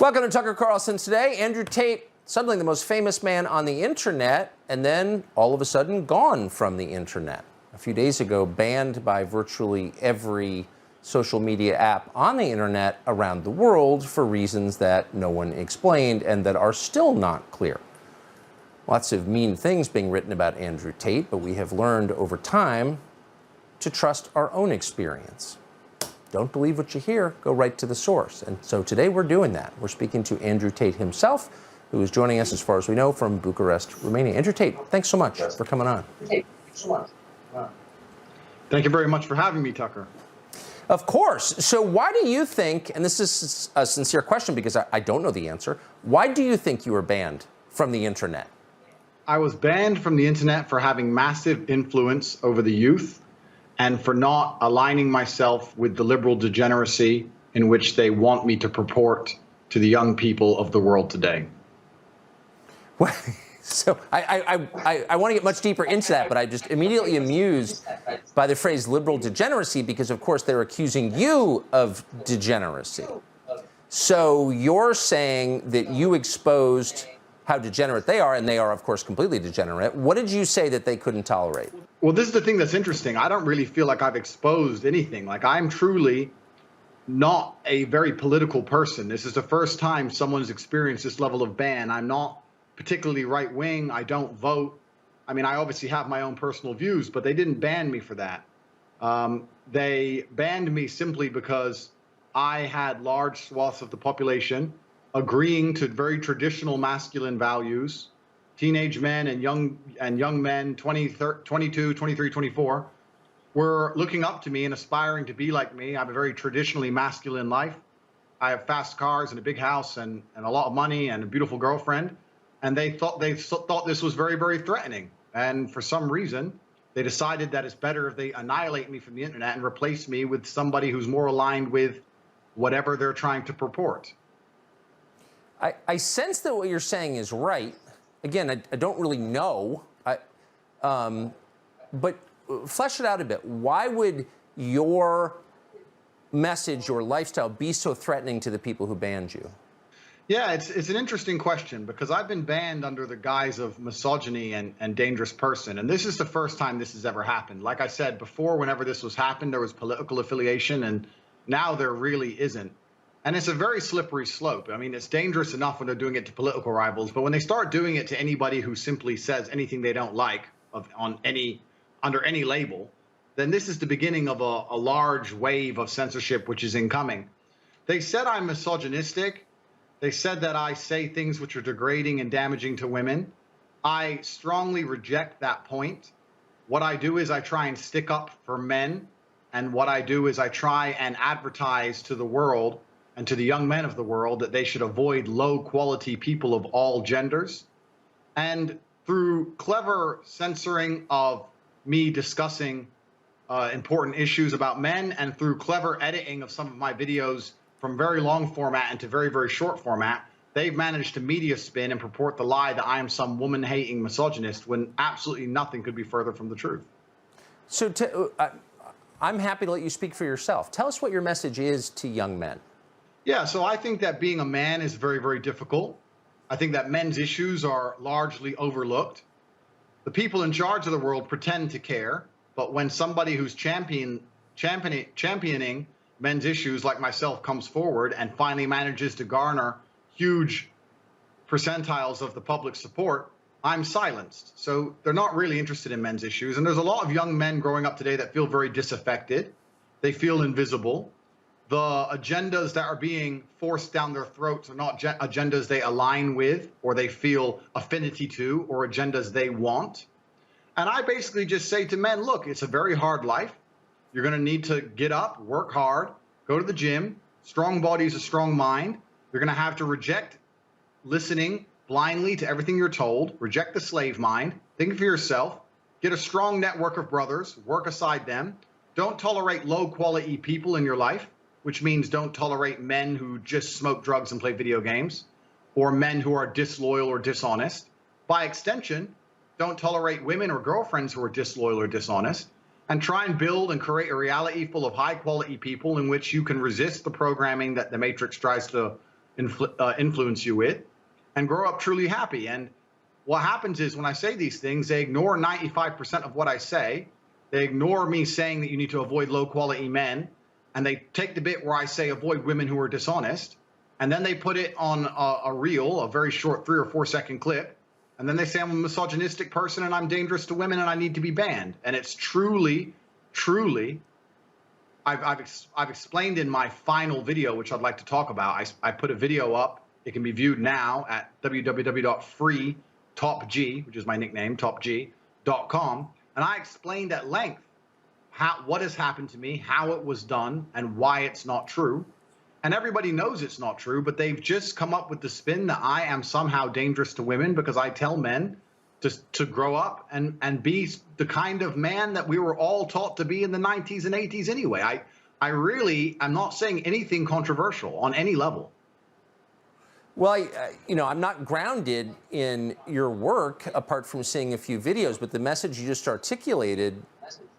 Welcome to Tucker Carlson Today. Andrew Tate, suddenly the most famous man on the internet, and then all of a sudden gone from the internet. A few days ago, banned by virtually every social media app on the internet around the world for reasons that no one explained and that are still not clear. Lots of mean things being written about Andrew Tate, but we have learned over time to trust our own experience. Don't believe what you hear, go right to the source. And so today we're doing that. We're speaking to Andrew Tate himself, who is joining us, as far as we know, from Bucharest, Romania. Andrew Tate, thanks so much for coming on. Thank you very much for having me, Tucker. Of course. So why do you think, and this is a sincere question because I don't know the answer, why do you think you were banned from the internet? I was banned from the internet for having massive influence over the youth and for not aligning myself with the liberal degeneracy in which they want me to purport to the young people of the world today. Well, so I want to get much deeper into that, but I'm just immediately amused by the phrase liberal degeneracy because, of course, they're accusing you of degeneracy. So you're saying that you exposed how degenerate they are, and they are, of course, completely degenerate. What did you say that they couldn't tolerate? Well, this is the thing that's interesting. I don't really feel like I've exposed anything. Like, I'm truly not a very political person. This is the first time someone's experienced this level of ban. I'm not particularly right-wing. I don't vote. I mean, I obviously have my own personal views, but they didn't ban me for that. They banned me simply because I had large swaths of the population agreeing to very traditional masculine values. Teenage men and young men, 22, 23, 24, were looking up to me and aspiring to be like me. I have a very traditionally masculine life. I have fast cars and a big house and a lot of money and a beautiful girlfriend. And they thought this was very, very threatening. And for some reason, they decided that it's better if they annihilate me from the internet and replace me with somebody who's more aligned with whatever they're trying to purport. I sense that what you're saying is right. Again, I don't really know, but flesh it out a bit. Why would your message, your lifestyle, be so threatening to the people who banned you? Yeah, it's an interesting question because I've been banned under the guise of misogyny and dangerous person. And this is the first time this has ever happened. Like I said before, whenever this was happened, there was political affiliation, and now there really isn't. And it's a very slippery slope. I mean, it's dangerous enough when they're doing it to political rivals, but when they start doing it to anybody who simply says anything they don't like under any label, then this is the beginning of a large wave of censorship which is incoming. They said I'm misogynistic. They said that I say things which are degrading and damaging to women. I strongly reject that point. What I do is I try and stick up for men, and what I do is I try and advertise to the world and to the young men of the world that they should avoid low-quality people of all genders. And through clever censoring of me discussing important issues about men, and through clever editing of some of my videos from very long format into very, very short format, they've managed to media spin and purport the lie that I am some woman-hating misogynist when absolutely nothing could be further from the truth. So I'm happy to let you speak for yourself. Tell us what your message is to young men. Yeah, so I think that being a man is very, very difficult. I think that men's issues are largely overlooked. The people in charge of the world pretend to care, but when somebody who's championing men's issues like myself comes forward and finally manages to garner huge percentiles of the public support, I'm silenced. So they're not really interested in men's issues. And there's a lot of young men growing up today that feel very disaffected. They feel invisible. The agendas that are being forced down their throats are not agendas they align with or they feel affinity to or agendas they want. And I basically just say to men, look, it's a very hard life. You're going to need to get up, work hard, go to the gym. Strong body is a strong mind. You're going to have to reject listening blindly to everything you're told, reject the slave mind, think for yourself, get a strong network of brothers, work aside them. Don't tolerate low quality people in your life, which means don't tolerate men who just smoke drugs and play video games, or men who are disloyal or dishonest. By extension, don't tolerate women or girlfriends who are disloyal or dishonest. and try and build and create a reality full of high quality people in which you can resist the programming that the Matrix tries to influence you with, and grow up truly happy. And what happens is when I say these things, they ignore 95% of what I say. They ignore me saying that you need to avoid low quality men. And they take the bit where I say avoid women who are dishonest. And then they put it on a reel, a very short 3 or 4 second clip. And then they say I'm a misogynistic person and I'm dangerous to women and I need to be banned. And it's truly, truly, I've explained in my final video, which I'd like to talk about. I put a video up. It can be viewed now at www.freetopg, which is my nickname, topg.com. And I explained at length what has happened to me, how it was done, and why it's not true. And everybody knows it's not true, but they've just come up with the spin that I am somehow dangerous to women because I tell men to grow up and be the kind of man that we were all taught to be in the 90s and 80s anyway. I really am not saying anything controversial on any level. Well, I'm not grounded in your work apart from seeing a few videos, but the message you just articulated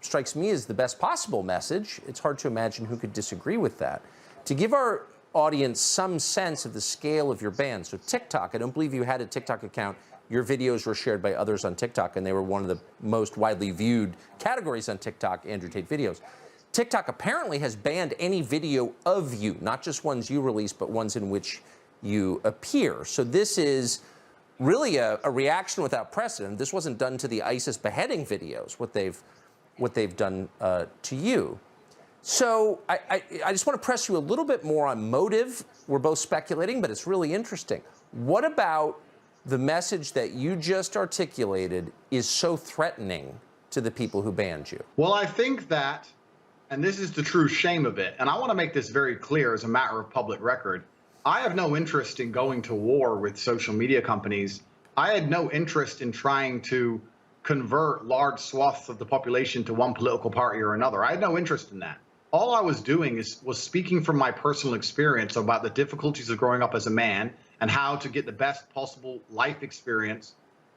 strikes me as the best possible message. It's hard to imagine who could disagree with that. To give our audience some sense of the scale of your ban, so TikTok, I don't believe you had a TikTok account. Your videos were shared by others on TikTok, and they were one of the most widely viewed categories on TikTok, Andrew Tate videos. TikTok apparently has banned any video of you, not just ones you release, but ones in which you appear. So this is really a reaction without precedent. This wasn't done to the ISIS beheading videos, what they've done to you. So I just want to press you a little bit more on motive. We're both speculating, but it's really interesting. What about the message that you just articulated is so threatening to the people who banned you? Well, I think that, and this is the true shame of it, and I want to make this very clear as a matter of public record, I have no interest in going to war with social media companies. I had no interest in trying to convert large swaths of the population to one political party or another. I had no interest in that. All I was doing was speaking from my personal experience about the difficulties of growing up as a man and how to get the best possible life experience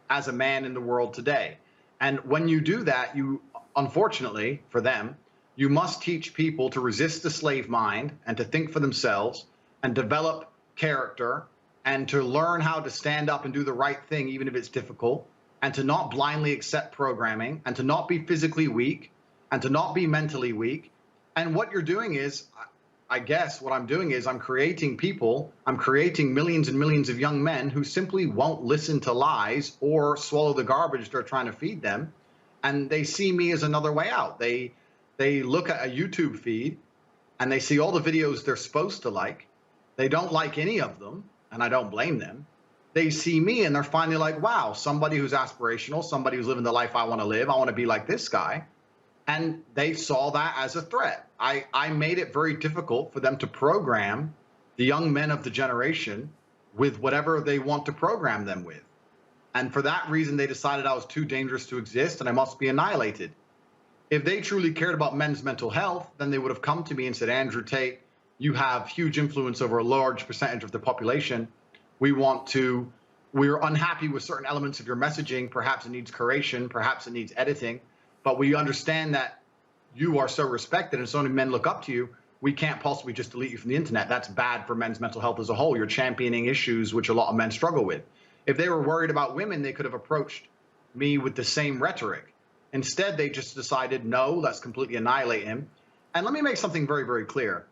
as a man in the world today. And when you do that, you, unfortunately for them, you must teach people to resist the slave mind and to think for themselves and develop character and to learn how to stand up and do the right thing, even if it's difficult, and to not blindly accept programming and to not be physically weak and to not be mentally weak. And what you're doing is, I guess what I'm doing is I'm creating millions and millions of young men who simply won't listen to lies or swallow the garbage they're trying to feed them. And they see me as another way out. They look at a YouTube feed and they see all the videos they're supposed to like. They don't like any of them, and I don't blame them. They see me and they're finally like, wow, somebody who's aspirational, somebody who's living the life I want to live. I want to be like this guy. And they saw that as a threat. I made it very difficult for them to program the young men of the generation with whatever they want to program them with. And for that reason, they decided I was too dangerous to exist and I must be annihilated. If they truly cared about men's mental health, then they would have come to me and said, Andrew Tate, you have huge influence over a large percentage of the population. We're unhappy with certain elements of your messaging. Perhaps it needs curation, perhaps it needs editing. But we understand that you are so respected and so many men look up to you, we can't possibly just delete you from the internet. That's bad for men's mental health as a whole. You're championing issues which a lot of men struggle with. If they were worried about women, they could have approached me with the same rhetoric. Instead, they just decided, no, let's completely annihilate him. And let me make something very, very clear.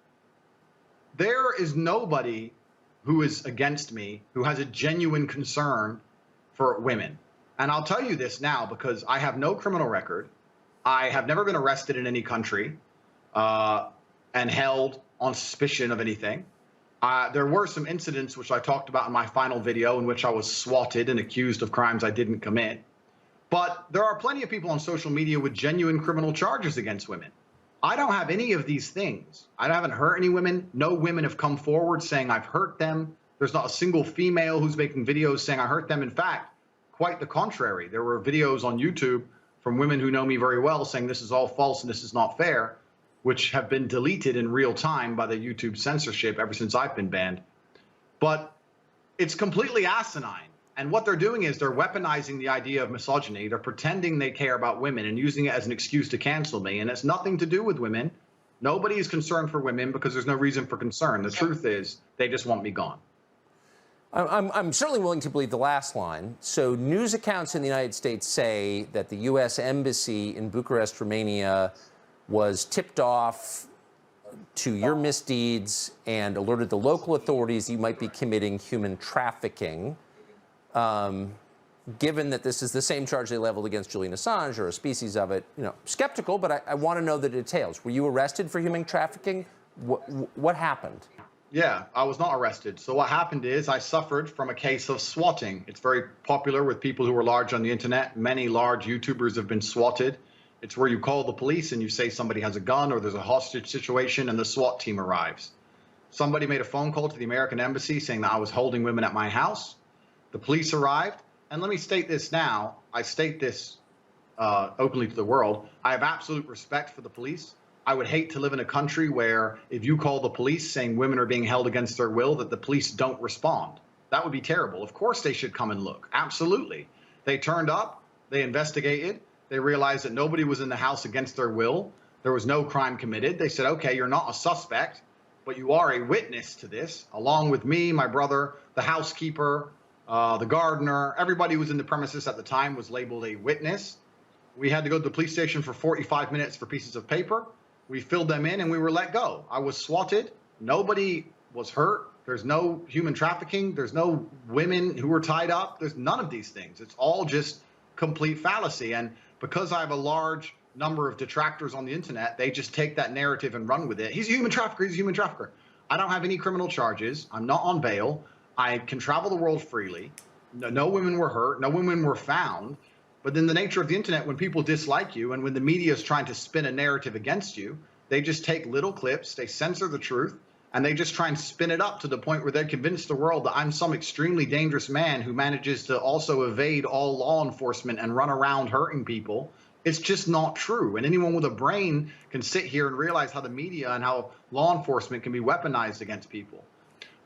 There is nobody who is against me who has a genuine concern for women. And I'll tell you this now because I have no criminal record. I have never been arrested in any country and held on suspicion of anything. There were some incidents which I talked about in my final video in which I was swatted and accused of crimes I didn't commit. But there are plenty of people on social media with genuine criminal charges against women. I don't have any of these things. I haven't hurt any women. No women have come forward saying I've hurt them. There's not a single female who's making videos saying I hurt them. In fact, quite the contrary. There were videos on YouTube from women who know me very well saying this is all false and this is not fair, which have been deleted in real time by the YouTube censorship ever since I've been banned. But it's completely asinine. And what they're doing is they're weaponizing the idea of misogyny. They're pretending they care about women and using it as an excuse to cancel me. And it's nothing to do with women. Nobody is concerned for women because there's no reason for concern. The truth is they just want me gone. I'm certainly willing to believe the last line. So news accounts in the United States say that the U.S. Embassy in Bucharest, Romania, was tipped off to your misdeeds and alerted the local authorities you might be committing human trafficking. Given that this is the same charge they leveled against Julian Assange or a species of it, skeptical, but I want to know the details. Were you arrested for human trafficking? What happened? Yeah, I was not arrested. So what happened is I suffered from a case of swatting. It's very popular with people who are large on the internet. Many large YouTubers have been swatted. It's where you call the police and you say somebody has a gun or there's a hostage situation and the SWAT team arrives. Somebody made a phone call to the American embassy saying that I was holding women at my house. The police arrived. And let me state this now. I state this openly to the world. I have absolute respect for the police. I would hate to live in a country where if you call the police saying women are being held against their will, that the police don't respond. That would be terrible. Of course they should come and look. Absolutely. They turned up. They investigated. They realized that nobody was in the house against their will. There was no crime committed. They said, okay, you're not a suspect, but you are a witness to this, along with me, my brother, the housekeeper, the gardener. Everybody who was in the premises at the time was labeled a witness. We had to go to the police station for 45 minutes for pieces of paper. We filled them in and we were let go. I was swatted. Nobody was hurt. There's no human trafficking. There's no women who were tied up. There's none of these things. It's all just complete fallacy. And because I have a large number of detractors on the internet, they just take that narrative and run with it. He's a human trafficker. He's a human trafficker. I don't have any criminal charges. I'm not on bail. I can travel the world freely. No women were hurt. No women were found. But in the nature of the internet, when people dislike you and when the media is trying to spin a narrative against you, they just take little clips, they censor the truth, and they just try and spin it up to the point where they convince the world that I'm some extremely dangerous man who manages to also evade all law enforcement and run around hurting people. It's just not true. And anyone with a brain can sit here and realize how the media and how law enforcement can be weaponized against people.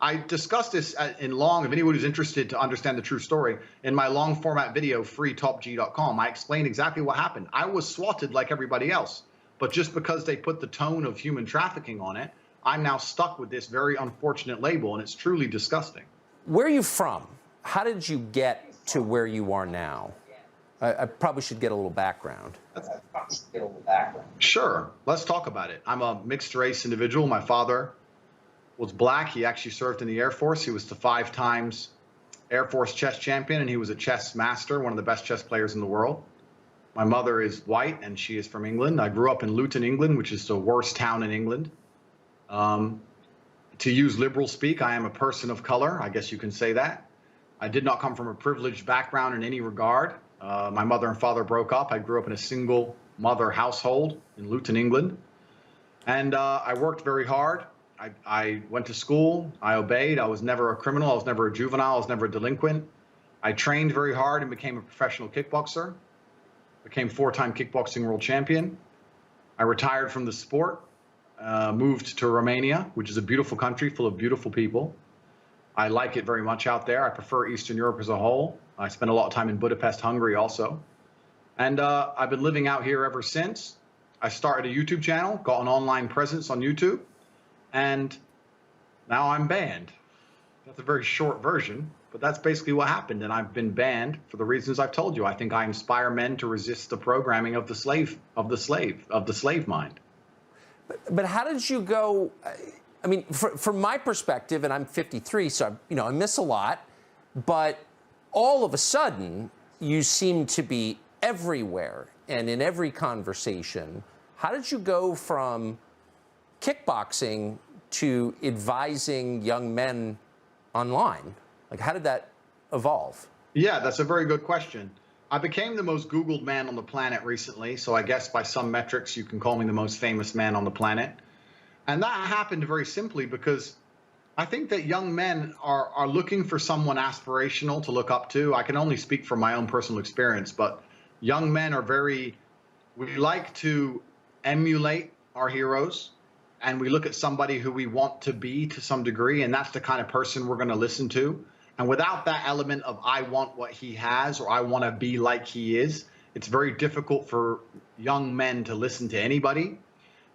I discussed this in long, if anyone who's interested to understand the true story, in my long format video, freetopg.com. I explained exactly what happened. I was swatted like everybody else, but just because they put the tone of human trafficking on it, I'm now stuck with this very unfortunate label, and it's truly disgusting. Where are you from? How did you get to where you are now? I probably should get a little background. Sure, let's talk about it. I'm a mixed race individual. My father was black. He actually served in the Air Force. He was the 5 times Air Force chess champion, and he was a chess master, one of the best chess players in the world. My mother is white, and she is from England. I grew up in Luton, England, which is the worst town in England. To use liberal speak, I am a person of color. I guess you can say that. I did not come from a privileged background in any regard. My mother and father broke up. I grew up in a single mother household in Luton, England. And I worked very hard. I went to school. I obeyed. I was never a criminal. I was never a juvenile. I was never a delinquent. I trained very hard and became a professional kickboxer. Became 4-time kickboxing world champion. I retired from the sport, moved to Romania, which is a beautiful country full of beautiful people. I like it very much out there. I prefer Eastern Europe as a whole. I spent a lot of time in Budapest, Hungary also. And I've been living out here ever since. I started a YouTube channel, got an online presence on YouTube, and now I'm banned. That's a very short version, but that's basically what happened. And I've been banned for the reasons I've told you. I think I inspire men to resist the programming of the slave mind. But how did you go? I mean, from my perspective, and I'm 53, so I miss a lot. But all of a sudden, you seem to be everywhere and in every conversation. How did you go from kickboxing to advising young men online? Like, how did that evolve? Yeah, that's a very good question. I became the most Googled man on the planet recently, so I guess by some metrics you can call me the most famous man on the planet. And that happened very simply because I think that young men are looking for someone aspirational to look up to. I can only speak from my own personal experience, but young men we like to emulate our heroes, and we look at somebody who we want to be to some degree, and that's the kind of person we're going to listen to. And without that element of I want what he has or I want to be like he is, it's very difficult for young men to listen to anybody.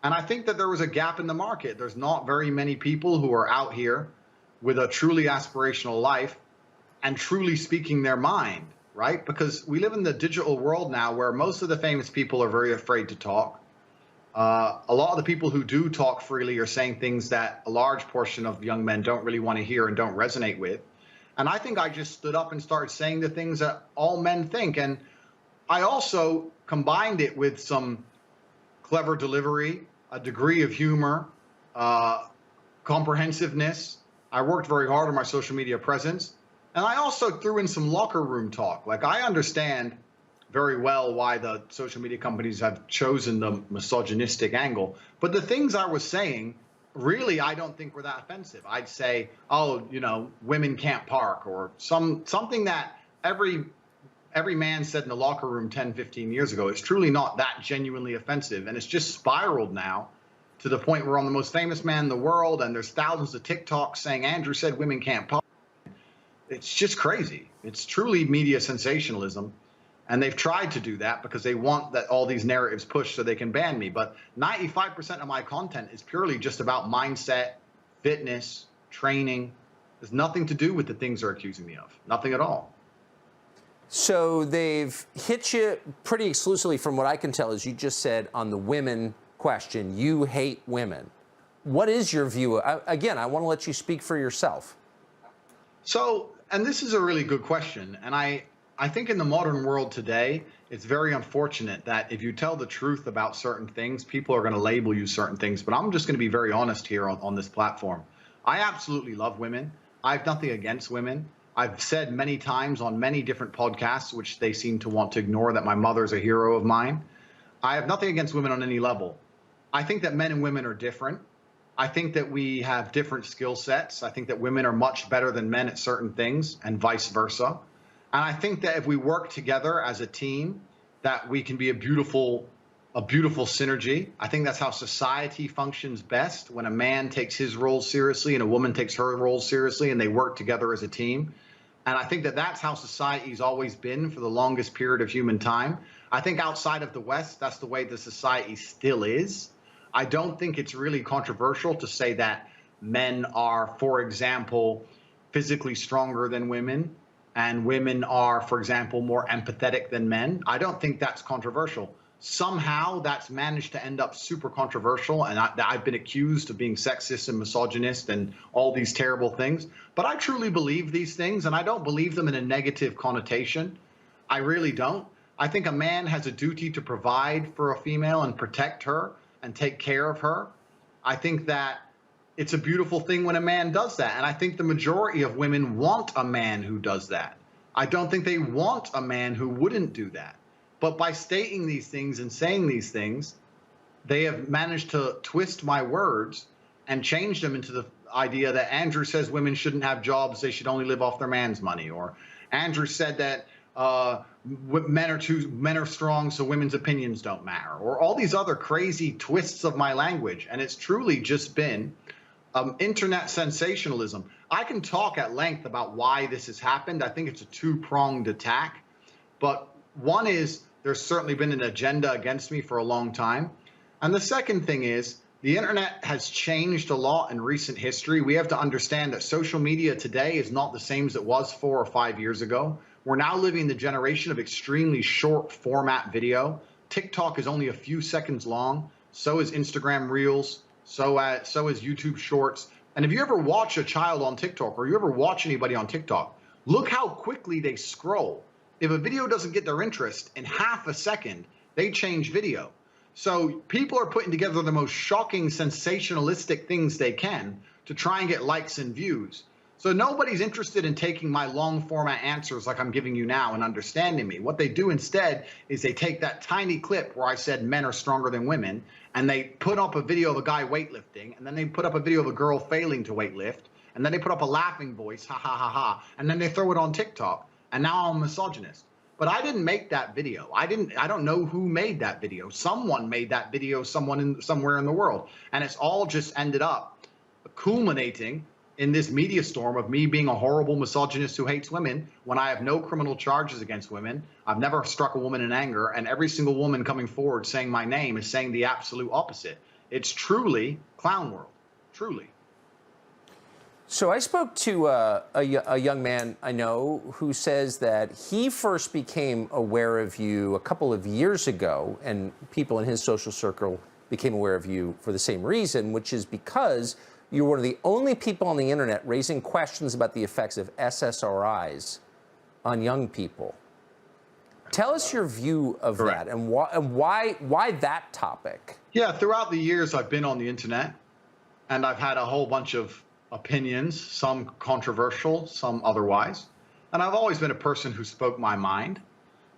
And I think that there was a gap in the market. There's not very many people who are out here with a truly aspirational life and truly speaking their mind, right? Because we live in the digital world now where most of the famous people are very afraid to talk. A lot of the people who do talk freely are saying things that a large portion of young men don't really want to hear and don't resonate with. And I think I just stood up and started saying the things that all men think. And I also combined it with some clever delivery, a degree of humor, comprehensiveness. I worked very hard on my social media presence. And I also threw in some locker room talk. Like, I understand very well why the social media companies have chosen the misogynistic angle. But the things I was saying, really, I don't think were that offensive. I'd say, oh, you know, women can't park, or something that every man said in the locker room 10, 15 years ago. It's truly not that genuinely offensive. And it's just spiraled now to the point where I'm the most famous man in the world, and there's thousands of TikToks saying Andrew said women can't park. It's just crazy. It's truly media sensationalism. And they've tried to do that because they want that all these narratives pushed so they can ban me. But 95% of my content is purely just about mindset, fitness, training. There's nothing to do with the things they're accusing me of. Nothing at all. So they've hit you pretty exclusively, from what I can tell, as you just said, on the women question. You hate women. What is your view? Again, I want to let you speak for yourself. So, and this is a really good question. And I think in the modern world today, it's very unfortunate that if you tell the truth about certain things, people are going to label you certain things. But I'm just going to be very honest here on this platform. I absolutely love women. I have nothing against women. I've said many times on many different podcasts, which they seem to want to ignore, that my mother's a hero of mine. I have nothing against women on any level. I think that men and women are different. I think that we have different skill sets. I think that women are much better than men at certain things, and vice versa. And I think that if we work together as a team, that we can be a beautiful synergy. I think that's how society functions best, when a man takes his role seriously and a woman takes her role seriously, and they work together as a team. And I think that that's how society's always been for the longest period of human time. I think outside of the West, that's the way the society still is. I don't think it's really controversial to say that men are, for example, physically stronger than women, and women are, for example, more empathetic than men. I don't think that's controversial. Somehow that's managed to end up super controversial, and I've been accused of being sexist and misogynist and all these terrible things. But I truly believe these things, and I don't believe them in a negative connotation. I really don't. I think a man has a duty to provide for a female and protect her and take care of her. I think that it's a beautiful thing when a man does that. And I think the majority of women want a man who does that. I don't think they want a man who wouldn't do that. But by stating these things and saying these things, they have managed to twist my words and change them into the idea that Andrew says women shouldn't have jobs, they should only live off their man's money. Or Andrew said that men are strong, so women's opinions don't matter. Or all these other crazy twists of my language. And it's truly just been internet sensationalism. I can talk at length about why this has happened. I think it's a two-pronged attack. But one is, there's certainly been an agenda against me for a long time. And the second thing is, the internet has changed a lot in recent history. We have to understand that social media today is not the same as it was 4 or 5 years ago. We're now living in the generation of extremely short format video. TikTok is only a few seconds long. So is Instagram Reels. So is YouTube Shorts. And if you ever watch a child on TikTok, or you ever watch anybody on TikTok, look how quickly they scroll. If a video doesn't get their interest in half a second, they change video. So people are putting together the most shocking, sensationalistic things they can to try and get likes and views. So nobody's interested in taking my long format answers like I'm giving you now and understanding me. What they do instead is they take that tiny clip where I said men are stronger than women, and they put up a video of a guy weightlifting, and then they put up a video of a girl failing to weightlift, and then they put up a laughing voice, ha ha ha ha, and then they throw it on TikTok, and now I'm a misogynist. But I didn't make that video. I don't know who made that video. Someone made that video, somewhere in the world. And it's all just ended up culminating in this media storm of me being a horrible misogynist who hates women, when I have no criminal charges against women. I've never struck a woman in anger, and every single woman coming forward saying my name is saying the absolute opposite. It's truly clown world, truly. So I spoke to a young man I know who says that he first became aware of you a couple of years ago, and people in his social circle became aware of you for the same reason, which is because you're one of the only people on the internet raising questions about the effects of SSRIs on young people. Tell us your view of Correct. that, and why that topic? Yeah, throughout the years I've been on the internet, and I've had a whole bunch of opinions, some controversial, some otherwise. And I've always been a person who spoke my mind.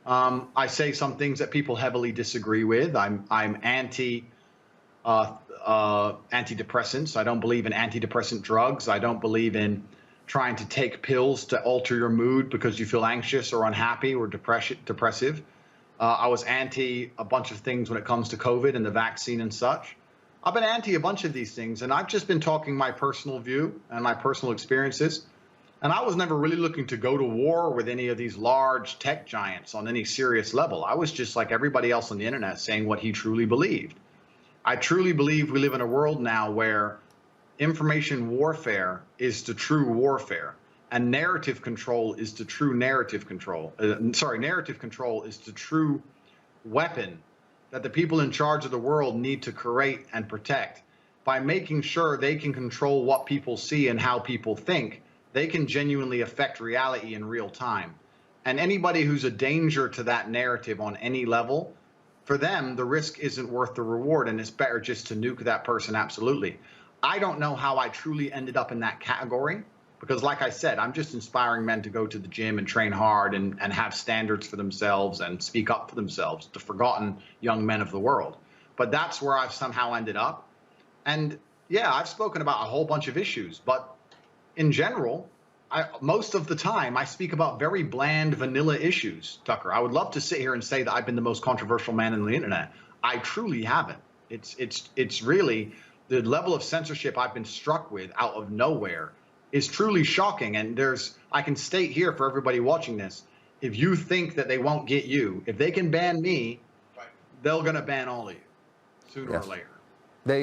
I say some things that people heavily disagree with. I'm antidepressants. I don't believe in antidepressant drugs. I don't believe in trying to take pills to alter your mood because you feel anxious or unhappy or depressive. I was anti a bunch of things when it comes to COVID and the vaccine and such. I've been anti a bunch of these things, and I've just been talking my personal view and my personal experiences. And I was never really looking to go to war with any of these large tech giants on any serious level. I was just like everybody else on the internet saying what he truly believed. I truly believe we live in a world now where information warfare is the true warfare, and narrative control is the true narrative control. Narrative control is the true weapon that the people in charge of the world need to create and protect. By making sure they can control what people see and how people think, they can genuinely affect reality in real time. And anybody who's a danger to that narrative on any level, for them, the risk isn't worth the reward, and it's better just to nuke that person absolutely. I don't know how I truly ended up in that category, because like I said, I'm just inspiring men to go to the gym and train hard and have standards for themselves and speak up for themselves, the forgotten young men of the world. But that's where I've somehow ended up. And yeah, I've spoken about a whole bunch of issues, but in general, most of the time I speak about very bland vanilla issues, Tucker. I would love to sit here and say that I've been the most controversial man on the internet. I truly haven't. It's really the level of censorship I've been struck with out of nowhere is truly shocking. And I can state here for everybody watching this, if you think that they won't get you, if they can ban me, they're going to ban all of you sooner or later.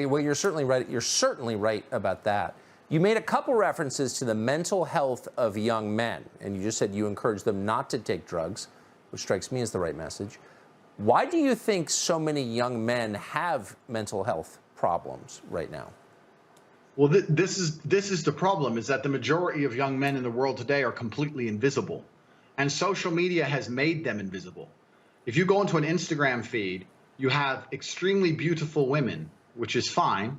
Well, you're certainly right. You're certainly right about that. You made a couple references to the mental health of young men, and you just said you encourage them not to take drugs, which strikes me as the right message. Why do you think so many young men have mental health problems right now? Well, this is the problem, is that the majority of young men in the world today are completely invisible, and social media has made them invisible. If you go into an Instagram feed, you have extremely beautiful women, which is fine.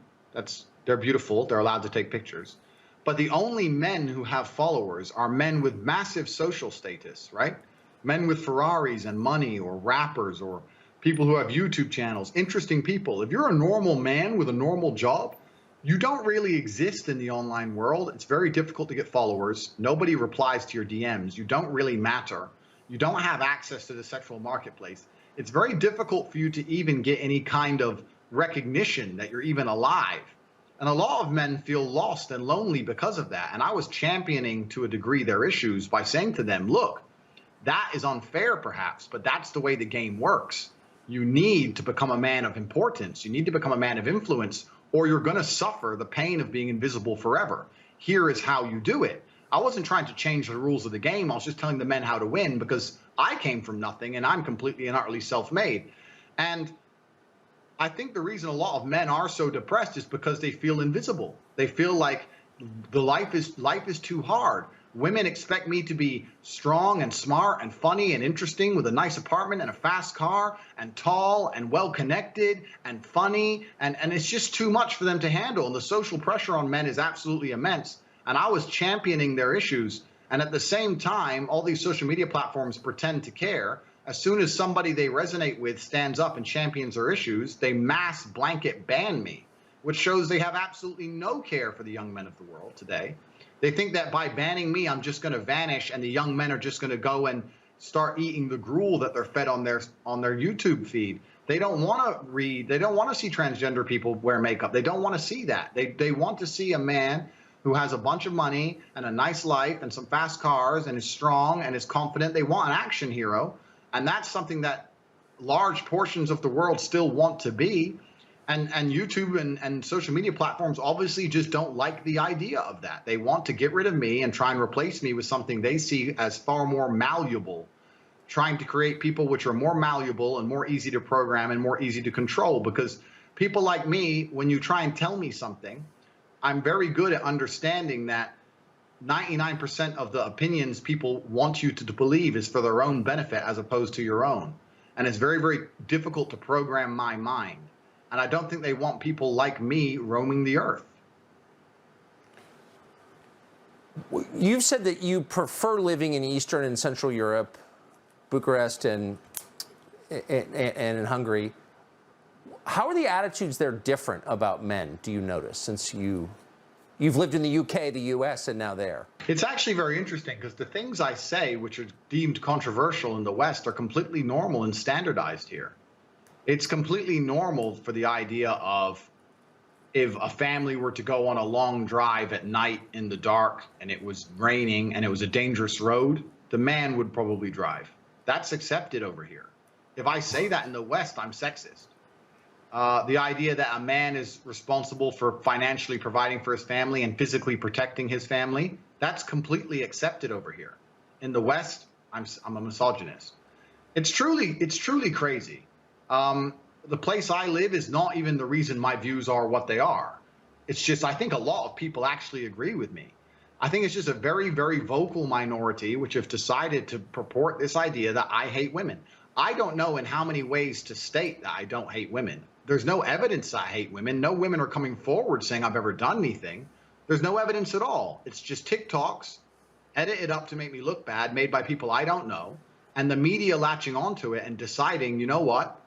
They're beautiful. They're allowed to take pictures. But the only men who have followers are men with massive social status, right? Men with Ferraris and money, or rappers, or people who have YouTube channels, interesting people. If you're a normal man with a normal job, you don't really exist in the online world. It's very difficult to get followers. Nobody replies to your DMs. You don't really matter. You don't have access to the sexual marketplace. It's very difficult for you to even get any kind of recognition that you're even alive. And a lot of men feel lost and lonely because of that. And I was championing to a degree their issues by saying to them, look, that is unfair perhaps, but that's the way the game works. You need to become a man of importance. You need to become a man of influence, or you're going to suffer the pain of being invisible forever. Here is how you do it. I wasn't trying to change the rules of the game. I was just telling the men how to win, because I came from nothing and I'm completely and utterly self-made. And I think the reason a lot of men are so depressed is because they feel invisible. They feel like life is too hard. Women expect me to be strong and smart and funny and interesting with a nice apartment and a fast car and tall and well-connected and funny. And it's just too much for them to handle. And the social pressure on men is absolutely immense. And I was championing their issues. And at the same time, all these social media platforms pretend to care. As soon as somebody they resonate with stands up and champions their issues, they mass blanket ban me, which shows they have absolutely no care for the young men of the world today. They think that by banning me, I'm just going to vanish and the young men are just going to go and start eating the gruel that they're fed on their YouTube feed. They don't want to read. They don't want to see transgender people wear makeup. They don't want to see that. They want to see a man who has a bunch of money and a nice life and some fast cars and is strong and is confident. They want an action hero. And that's something that large portions of the world still want to be. And YouTube and social media platforms obviously just don't like the idea of that. They want to get rid of me and try and replace me with something they see as far more malleable, trying to create people which are more malleable and more easy to program and more easy to control. Because people like me, when you try and tell me something, I'm very good at understanding that 99% of the opinions people want you to believe is for their own benefit as opposed to your own. And it's very, very difficult to program my mind. And I don't think they want people like me roaming the earth. You've said that you prefer living in Eastern and Central Europe, Bucharest and in Hungary. How are the attitudes there different about men, do you notice, since you've lived in the UK, the US, and now there? It's actually very interesting because the things I say, which are deemed controversial in the West, are completely normal and standardized here. It's completely normal for the idea of, if a family were to go on a long drive at night in the dark and it was raining and it was a dangerous road, the man would probably drive. That's accepted over here. If I say that in the West, I'm sexist. The idea that a man is responsible for financially providing for his family and physically protecting his family, that's completely accepted over here. In the West, I'm a misogynist. It's truly crazy. The place I live is not even the reason my views are what they are. It's just, I think a lot of people actually agree with me. I think it's just a very, very vocal minority which have decided to purport this idea that I hate women. I don't know in how many ways to state that I don't hate women. There's no evidence I hate women. No women are coming forward saying I've ever done anything. There's no evidence at all. It's just TikToks edited up to make me look bad, made by people I don't know, and the media latching onto it and deciding, you know what?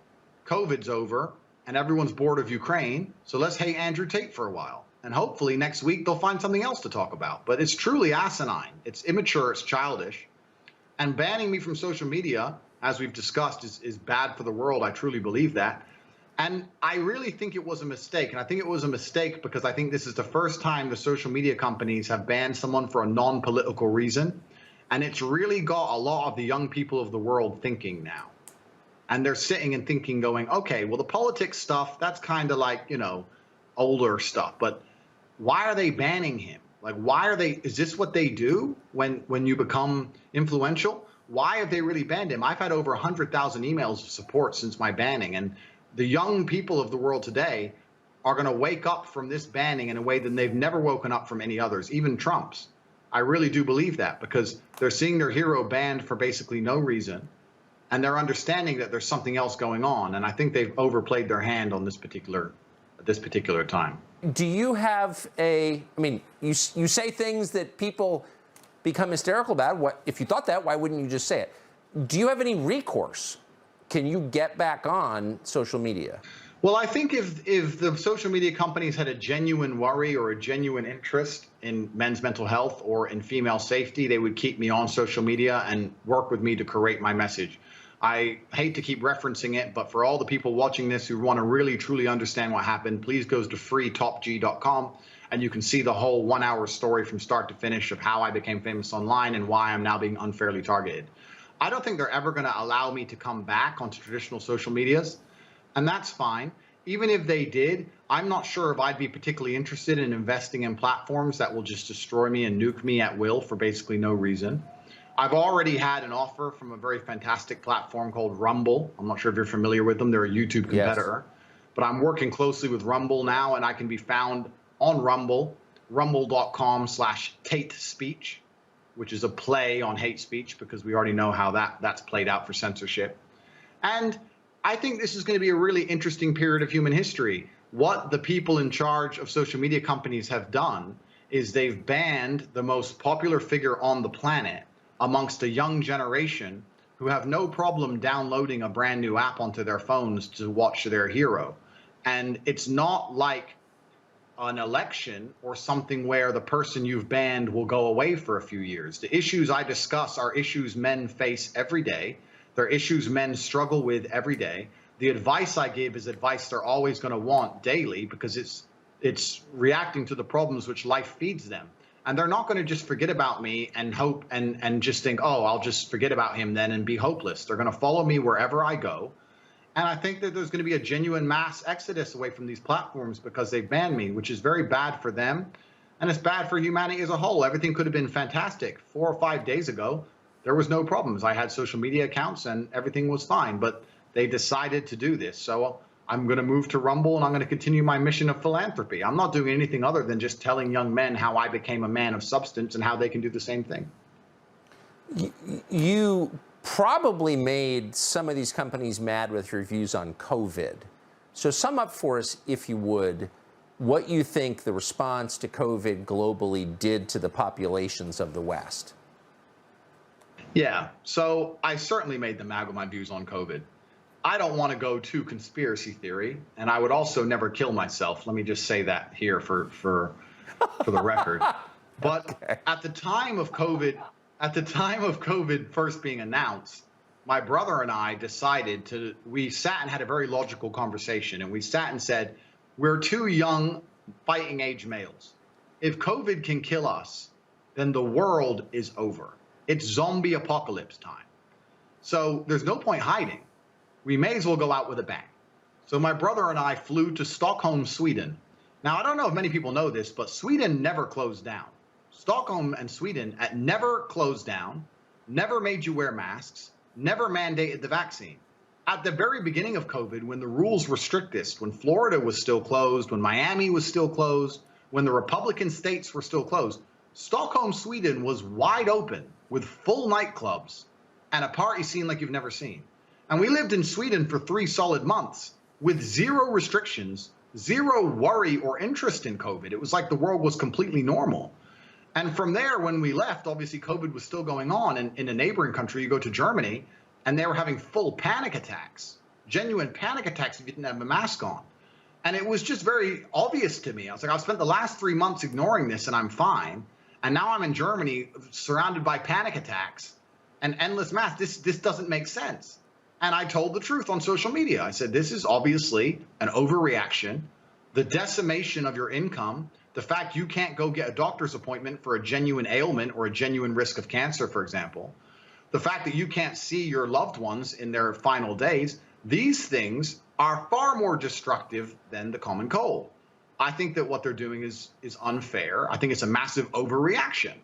COVID's over and everyone's bored of Ukraine, so let's hate Andrew Tate for a while. And hopefully next week they'll find something else to talk about. But it's truly asinine. It's immature. It's childish. And banning me from social media, as we've discussed, is bad for the world. I truly believe that. And I really think it was a mistake. And I think it was a mistake because I think this is the first time the social media companies have banned someone for a non-political reason. And it's really got a lot of the young people of the world thinking now. And they're sitting and thinking, going, okay, well, the politics stuff, that's kind of like, you know, older stuff. But why are they banning him? Like, why are they, is this what they do when you become influential? Why have they really banned him? I've had over 100,000 emails of support since my banning. And the young people of the world today are going to wake up from this banning in a way that they've never woken up from any others, even Trump's. I really do believe that because they're seeing their hero banned for basically no reason. And they're understanding that there's something else going on. And I think they've overplayed their hand on this particular time. Do you have I mean, you say things that people become hysterical about. What, if you thought that, why wouldn't you just say it? Do you have any recourse? Can you get back on social media? Well, I think if the social media companies had a genuine worry or a genuine interest in men's mental health or in female safety, they would keep me on social media and work with me to create my message. I hate to keep referencing it, but for all the people watching this who want to really, truly understand what happened, please go to freetopg.com and you can see the whole 1 hour story from start to finish of how I became famous online and why I'm now being unfairly targeted. I don't think they're ever going to allow me to come back onto traditional social medias, and that's fine. Even if they did, I'm not sure if I'd be particularly interested in investing in platforms that will just destroy me and nuke me at will for basically no reason. I've already had an offer from a very fantastic platform called Rumble. I'm not sure if you're familiar with them. They're a YouTube competitor. Yes. But I'm working closely with Rumble now, and I can be found on Rumble, rumble.com/Tate Speech, which is a play on hate speech because we already know how that's played out for censorship. And I think this is going to be a really interesting period of human history. What the people in charge of social media companies have done is they've banned the most popular figure on the planet amongst a young generation who have no problem downloading a brand new app onto their phones to watch their hero. And it's not like an election or something where the person you've banned will go away for a few years. The issues I discuss are issues men face every day. They're issues men struggle with every day. The advice I give is advice they're always going to want daily because it's reacting to the problems which life feeds them. And they're not going to just forget about me and hope and just think, oh, I'll just forget about him then and be hopeless. They're going to follow me wherever I go. And I think that there's going to be a genuine mass exodus away from these platforms because they've banned me, which is very bad for them. And it's bad for humanity as a whole. Everything could have been fantastic. 4 or 5 days ago, there was no problems. I had social media accounts and everything was fine, but they decided to do this. So I'm going to move to Rumble and I'm going to continue my mission of philanthropy. I'm not doing anything other than just telling young men how I became a man of substance and how they can do the same thing. You probably made some of these companies mad with your views on COVID. So sum up for us, if you would, what you think the response to COVID globally did to the populations of the West. Yeah, so I certainly made them mad with my views on COVID. I don't want to go to conspiracy theory, and I would also never kill myself. Let me just say that here for the record. But okay. At the time of COVID first being announced, my brother and I decided we sat and had a very logical conversation, and we sat and said, we're two young fighting age males. If COVID can kill us, then the world is over. It's zombie apocalypse time. So there's no point hiding. We may as well go out with a bang. So my brother and I flew to Stockholm, Sweden. Now, I don't know if many people know this, but Sweden never closed down. Stockholm and Sweden never closed down, never made you wear masks, never mandated the vaccine. At the very beginning of COVID, when the rules were strictest, when Florida was still closed, when Miami was still closed, when the Republican states were still closed, Stockholm, Sweden was wide open with full nightclubs and a party scene like you've never seen. And we lived in Sweden for 3 solid months with zero restrictions, zero worry or interest in COVID. It was like the world was completely normal. And from there, when we left, obviously COVID was still going on. And in a neighboring country, you go to Germany, and they were having full panic attacks, genuine panic attacks if you didn't have a mask on. And it was just very obvious to me. I was like, I've spent the last 3 months ignoring this and I'm fine. And now I'm in Germany surrounded by panic attacks and endless masks. This doesn't make sense. And I told the truth on social media. I said, this is obviously an overreaction, the decimation of your income, the fact you can't go get a doctor's appointment for a genuine ailment or a genuine risk of cancer, for example, the fact that you can't see your loved ones in their final days. These things are far more destructive than the common cold. I think that what they're doing is unfair. I think it's a massive overreaction.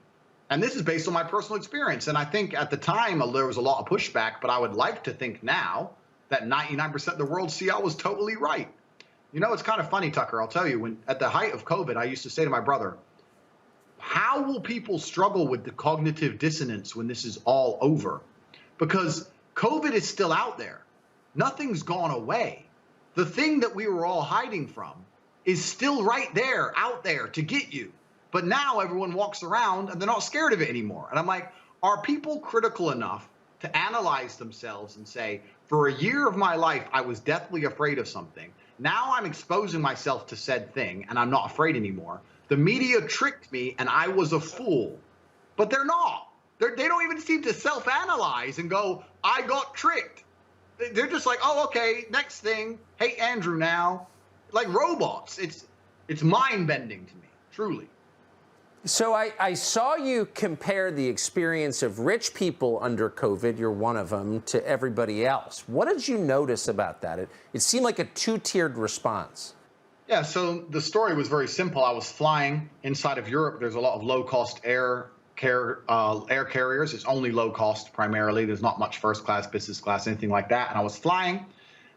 And this is based on my personal experience. And I think at the time there was a lot of pushback, but I would like to think now that 99% of the world see I was totally right. You know, it's kind of funny, Tucker. I'll tell you, when at the height of COVID, I used to say to my brother, how will people struggle with the cognitive dissonance when this is all over? Because COVID is still out there. Nothing's gone away. The thing that we were all hiding from is still right there, out there to get you. But now everyone walks around and they're not scared of it anymore. And I'm like, are people critical enough to analyze themselves and say, for a year of my life, I was deathly afraid of something. Now I'm exposing myself to said thing and I'm not afraid anymore. The media tricked me and I was a fool. But they're not. They don't even seem to self-analyze and go, I got tricked. They're just like, oh, okay, next thing. Hey, Andrew now. Like robots. It's mind-bending to me, truly. So I saw you compare the experience of rich people under COVID, you're one of them, to everybody else. What did you notice about that? It seemed like a two-tiered response. Yeah, so the story was very simple. I was flying inside of Europe. There's a lot of low-cost air carriers. It's only low-cost primarily. There's not much first class, business class, anything like that. And I was flying,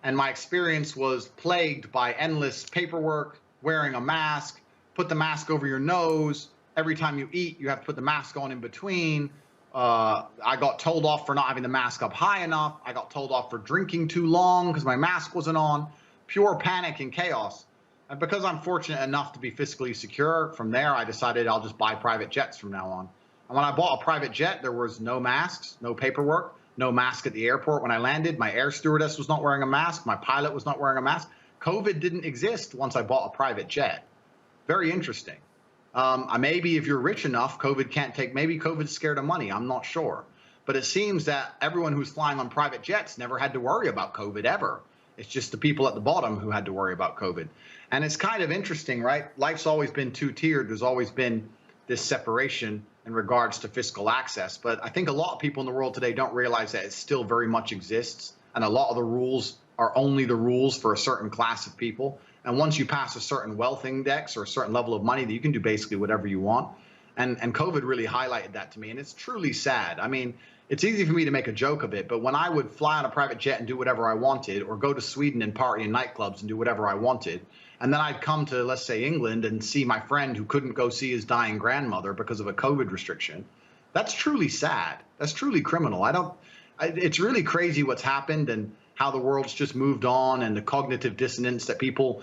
and my experience was plagued by endless paperwork, wearing a mask, put the mask over your nose. Every time you eat, you have to put the mask on in between. I got told off for not having the mask up high enough. I got told off for drinking too long because my mask wasn't on. Pure panic and chaos. And because I'm fortunate enough to be fiscally secure, from there I decided I'll just buy private jets from now on. And when I bought a private jet, there was no masks, no paperwork, no mask at the airport when I landed. My air stewardess was not wearing a mask. My pilot was not wearing a mask. COVID didn't exist once I bought a private jet. Very interesting. Maybe if you're rich enough, COVID can't take, maybe COVID's scared of money. I'm not sure. But it seems that everyone who's flying on private jets never had to worry about COVID ever. It's just the people at the bottom who had to worry about COVID. And it's kind of interesting, right? Life's always been two-tiered. There's always been this separation in regards to fiscal access. But I think a lot of people in the world today don't realize that it still very much exists. And a lot of the rules are only the rules for a certain class of people. And once you pass a certain wealth index or a certain level of money, that you can do basically whatever you want. And COVID really highlighted that to me. And it's truly sad. I mean, it's easy for me to make a joke of it, but when I would fly on a private jet and do whatever I wanted, or go to Sweden and party in nightclubs and do whatever I wanted, and then I'd come to, let's say, England and see my friend who couldn't go see his dying grandmother because of a COVID restriction, that's truly sad. That's truly criminal. It's really crazy what's happened and how the world's just moved on, and the cognitive dissonance that people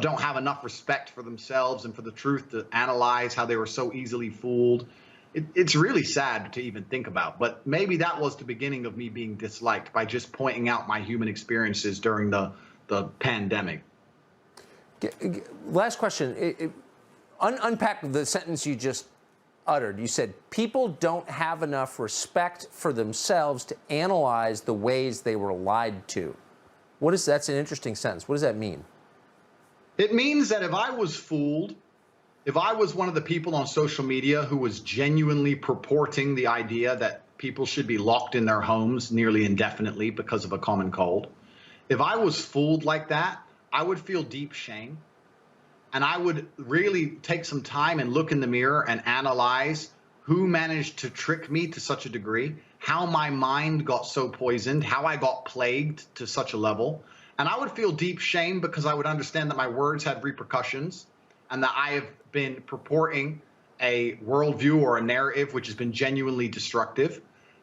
don't have enough respect for themselves and for the truth to analyze how they were so easily fooled. It's really sad to even think about, but maybe that was the beginning of me being disliked, by just pointing out my human experiences during the pandemic. Last question. Unpack the sentence you just uttered. You said people don't have enough respect for themselves to analyze the ways they were lied to. That's an interesting sentence. What does that mean? It means that if I was fooled, if I was one of the people on social media who was genuinely purporting the idea that people should be locked in their homes nearly indefinitely because of a common cold, if I was fooled like that, I would feel deep shame. And I would really take some time and look in the mirror and analyze who managed to trick me to such a degree, how my mind got so poisoned, how I got plagued to such a level. And I would feel deep shame, because I would understand that my words had repercussions, and that I have been purporting a worldview or a narrative which has been genuinely destructive.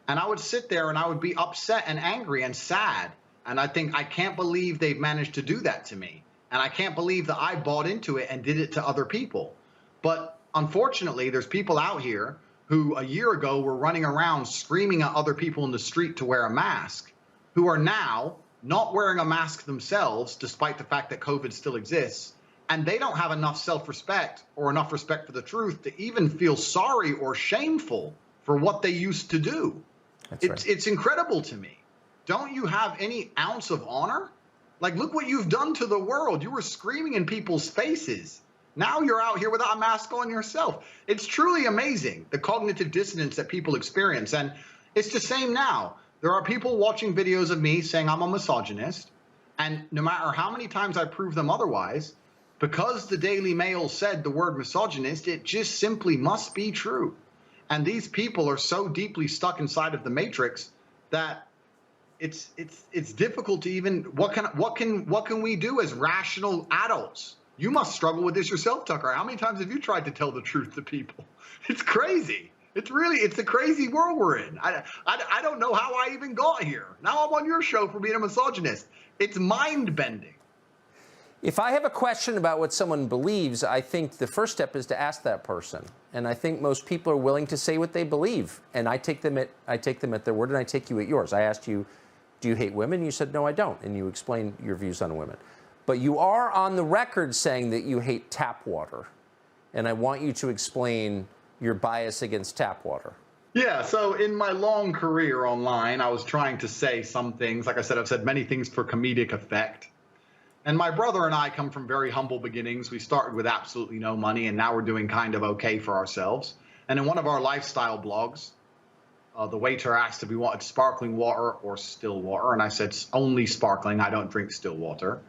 And I would sit there and I would be upset and angry and sad. And I think, I can't believe they've managed to do that to me. And I can't believe that I bought into it and did it to other people. But unfortunately, there's people out here who a year ago were running around screaming at other people in the street to wear a mask, who are now not wearing a mask themselves, despite the fact that COVID still exists. And they don't have enough self-respect or enough respect for the truth to even feel sorry or shameful for what they used to do. It's incredible to me. Don't you have any ounce of honor? Like, look what you've done to the world. You were screaming in people's faces. Now you're out here without a mask on yourself. It's truly amazing, the cognitive dissonance that people experience. And it's the same now. There are people watching videos of me saying I'm a misogynist. And no matter how many times I prove them otherwise, because the Daily Mail said the word misogynist, it just simply must be true. And these people are so deeply stuck inside of the matrix that it's difficult to even, what can we do as rational adults? You must struggle with this yourself, Tucker. How many times have you tried to tell the truth to people? It's crazy. It's a crazy world we're in. I don't know how I even got here. Now I'm on your show for being a misogynist. It's mind-bending. If I have a question about what someone believes, I think the first step is to ask that person. And I think most people are willing to say what they believe. And I take them at their word, and I take you at yours. I asked you, do you hate women? You said, no, I don't. And you explained your views on women. But you are on the record saying that you hate tap water. And I want you to explain your bias against tap water. Yeah, so in my long career online, I was trying to say some things. Like I said, I've said many things for comedic effect. And my brother and I come from very humble beginnings. We started with absolutely no money, and now we're doing kind of okay for ourselves. And in one of our lifestyle blogs, the waiter asked if we wanted sparkling water or still water. And I said, only sparkling. I don't drink still water.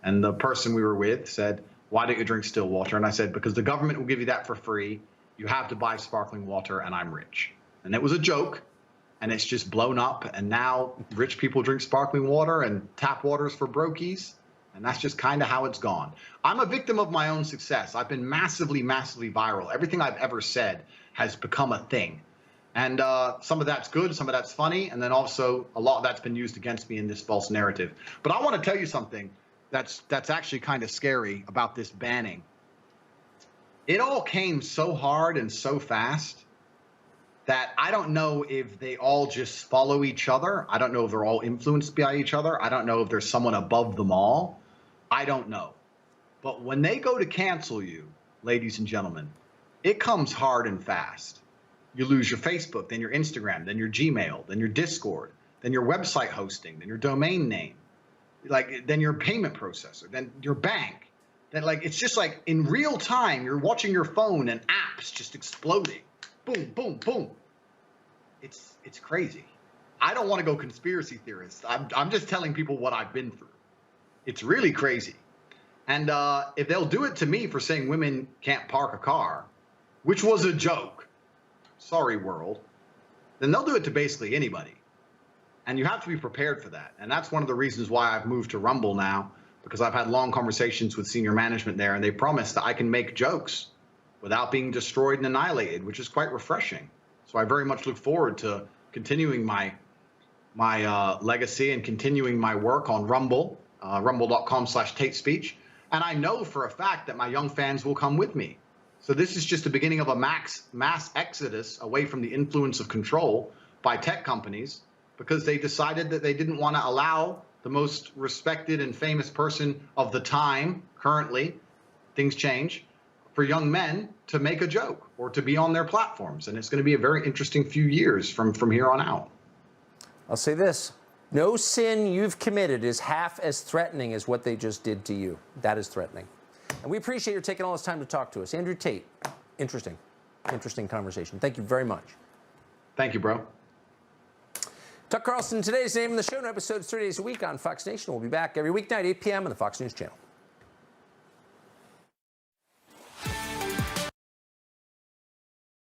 And the person we were with said, why don't you drink still water? And I said, because the government will give you that for free. You have to buy sparkling water, and I'm rich. And it was a joke, and it's just blown up. And now rich people drink sparkling water, and tap water's for brokies. And that's just kind of how it's gone. I'm a victim of my own success. I've been massively, massively viral. Everything I've ever said has become a thing. And some of that's good, some of that's funny, and then also a lot of that's been used against me in this false narrative. But I want to tell you something that's actually kind of scary about this banning. It all came so hard and so fast that I don't know if they all just follow each other. I don't know if they're all influenced by each other. I don't know if there's someone above them all. I don't know. But when they go to cancel you, ladies and gentlemen, it comes hard and fast. You lose your Facebook, then your Instagram, then your Gmail, then your Discord, then your website hosting, then your domain name, then your payment processor, then your bank. Then it's just like in real time, you're watching your phone and apps just exploding. Boom, boom, boom. It's crazy. I don't want to go conspiracy theorist. I'm just telling people what I've been through. It's really crazy. And if they'll do it to me for saying women can't park a car, which was a joke, sorry world, then they'll do it to basically anybody. And you have to be prepared for that. And that's one of the reasons why I've moved to Rumble now, because I've had long conversations with senior management there, and they promise that I can make jokes without being destroyed and annihilated, which is quite refreshing. So I very much look forward to continuing my legacy and continuing my work on Rumble, rumble.com/Tate Speech. And I know for a fact that my young fans will come with me. So this is just the beginning of a mass exodus away from the influence of control by tech companies, because they decided that they didn't want to allow the most respected and famous person of the time, currently, things change, for young men to make a joke or to be on their platforms. And it's going to be a very interesting few years from here on out. I'll say this. No sin you've committed is half as threatening as what they just did to you. That is threatening. And we appreciate your taking all this time to talk to us. Andrew Tate, interesting conversation. Thank you very much. Thank you, bro. Tucker Carlson, today's name in the show. New episodes 3 days a week on Fox Nation. We'll be back every weeknight, 8 p.m. on the Fox News Channel.